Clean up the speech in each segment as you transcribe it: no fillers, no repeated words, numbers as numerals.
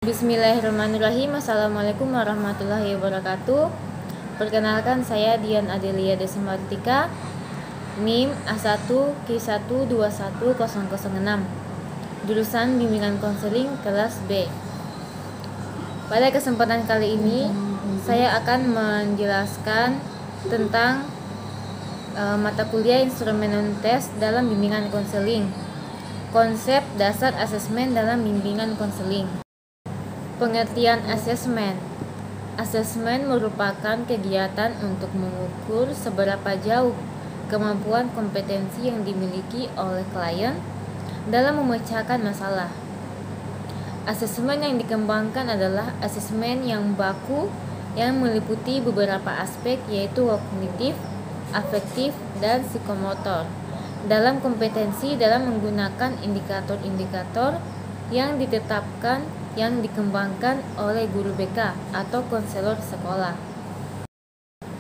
Bismillahirrahmanirrahim. Assalamualaikum warahmatullahi wabarakatuh. Perkenalkan, saya Dian Adelia Desmartika, NIM A1Q1211006, jurusan Bimbingan Konseling kelas B. Pada kesempatan kali ini, saya akan menjelaskan tentang mata kuliah instrumen non-tes dalam bimbingan konseling. Konsep dasar asesmen dalam bimbingan konseling. Pengertian asesmen. Asesmen merupakan kegiatan untuk mengukur seberapa jauh kemampuan kompetensi yang dimiliki oleh klien dalam memecahkan masalah. Asesmen yang dikembangkan adalah asesmen yang baku yang meliputi beberapa aspek, yaitu kognitif, afektif, dan psikomotor dalam kompetensi dalam menggunakan indikator-indikator yang ditetapkan yang dikembangkan oleh guru BK atau konselor sekolah.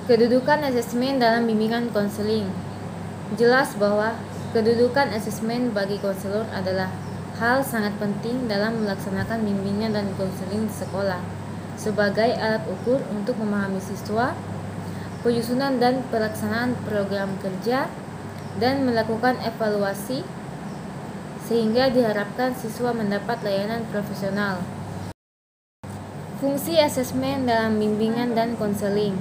Kedudukan asesmen dalam bimbingan konseling. Jelas bahwa kedudukan asesmen bagi konselor adalah hal sangat penting dalam melaksanakan bimbingan dan konseling di sekolah sebagai alat ukur untuk memahami siswa, penyusunan dan pelaksanaan program kerja, dan melakukan evaluasi sehingga diharapkan siswa mendapat layanan profesional. Fungsi asesmen dalam bimbingan dan konseling.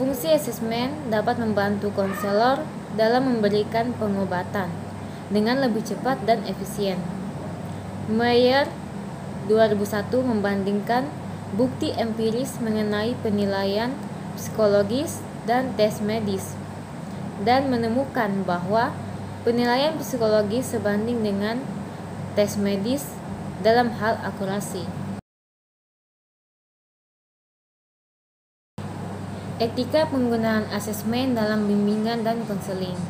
Fungsi asesmen dapat membantu konselor dalam memberikan pengobatan dengan lebih cepat dan efisien. Meyer 2001 membandingkan bukti empiris mengenai penilaian psikologis dan tes medis dan menemukan bahwa penilaian psikologis sebanding dengan tes medis dalam hal akurasi. Etika penggunaan asesmen dalam bimbingan dan konseling.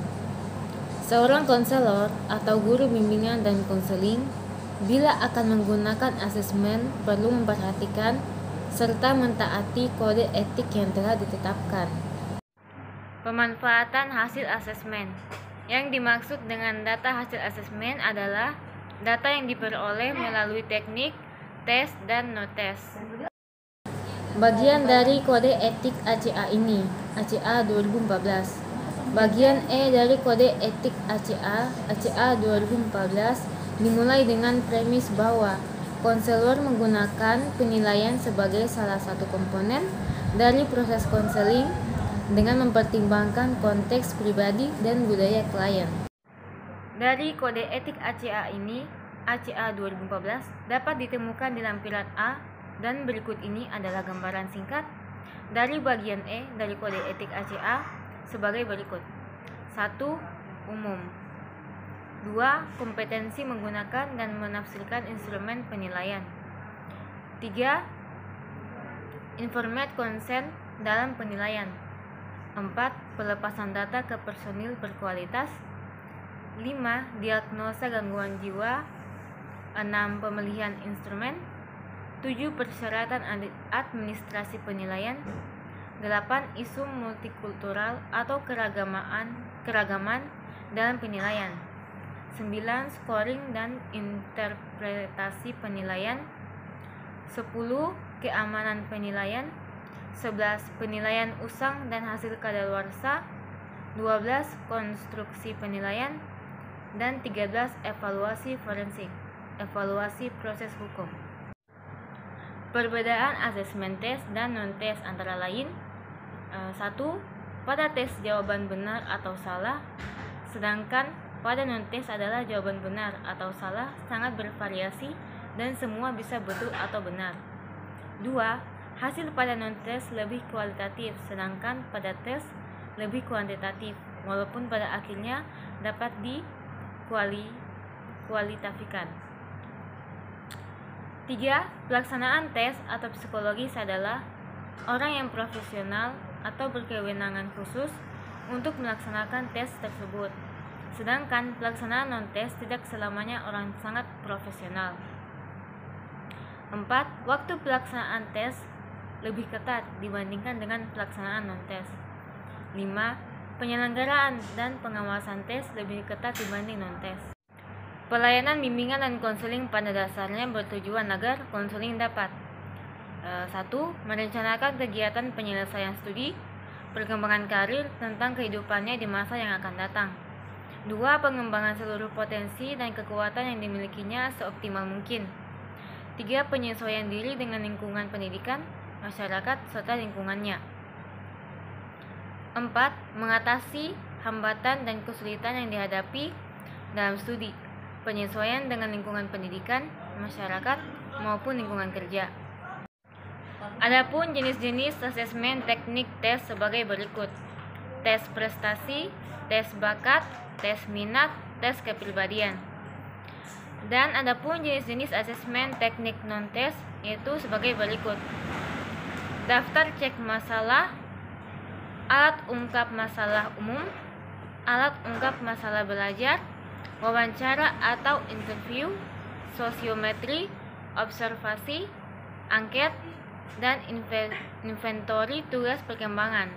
Seorang konselor atau guru bimbingan dan konseling bila akan menggunakan asesmen perlu memperhatikan serta mentaati kode etik yang telah ditetapkan. Pemanfaatan hasil asesmen. Yang dimaksud dengan data hasil asesmen adalah data yang diperoleh melalui teknik, tes, dan no-tes. Bagian dari kode etik ACA ini, ACA 2014. Bagian E dari kode etik ACA 2014 dimulai dengan premis bahwa konselor menggunakan penilaian sebagai salah satu komponen dari proses konseling dengan mempertimbangkan konteks pribadi dan budaya klien. Dari kode etik ACA ini, ACA 2014, dapat ditemukan di lampiran A, dan berikut ini adalah gambaran singkat dari bagian E dari kode etik ACA sebagai berikut. 1. Umum. 2. Kompetensi menggunakan dan menafsirkan instrumen penilaian. 3. Informed consent dalam penilaian. 4. Pelepasan data ke personil berkualitas. 5. Diagnosa gangguan jiwa. 6. Pemilihan instrumen. 7. Persyaratan administrasi penilaian. 8. Isu multikultural atau keragaman dalam penilaian. 9. Scoring dan interpretasi penilaian. 10. Keamanan penilaian. 11. Penilaian usang dan hasil kadaluarsa. 12. Konstruksi penilaian. Dan 13. Evaluasi forensik, evaluasi proses hukum. Perbedaan asesmen tes dan non-tes antara lain. 1. Pada tes jawaban benar atau salah, sedangkan pada non-tes adalah jawaban benar atau salah sangat bervariasi dan semua bisa betul atau benar. 2. Hasil pada non-tes lebih kualitatif, sedangkan pada tes lebih kuantitatif, walaupun pada akhirnya dapat dikualitatifkan. 3. Pelaksanaan tes atau psikologis adalah orang yang profesional atau berkewenangan khusus untuk melaksanakan tes tersebut, sedangkan pelaksanaan non-tes tidak selamanya orang sangat profesional. 4. Waktu pelaksanaan tes lebih ketat dibandingkan dengan pelaksanaan non-tes. 5. Penyelenggaraan dan pengawasan tes lebih ketat dibanding non-tes. Pelayanan bimbingan dan konseling pada dasarnya bertujuan agar konseling dapat 1. Merencanakan kegiatan penyelesaian studi, perkembangan karir tentang kehidupannya di masa yang akan datang. 2. Pengembangan seluruh potensi dan kekuatan yang dimilikinya seoptimal mungkin. 3. Penyesuaian diri dengan lingkungan pendidikan, masyarakat, serta lingkungannya. 4. Mengatasi hambatan dan kesulitan yang dihadapi dalam studi, penyesuaian dengan lingkungan pendidikan, masyarakat, maupun lingkungan kerja. Adapun jenis-jenis asesmen teknik tes sebagai berikut: tes prestasi, tes bakat, tes minat, tes kepribadian. Dan adapun jenis-jenis asesmen teknik non-tes yaitu sebagai berikut: daftar cek masalah, alat ungkap masalah umum, alat ungkap masalah belajar, wawancara atau interview, sosiometri, observasi, angket, dan inventory tugas perkembangan.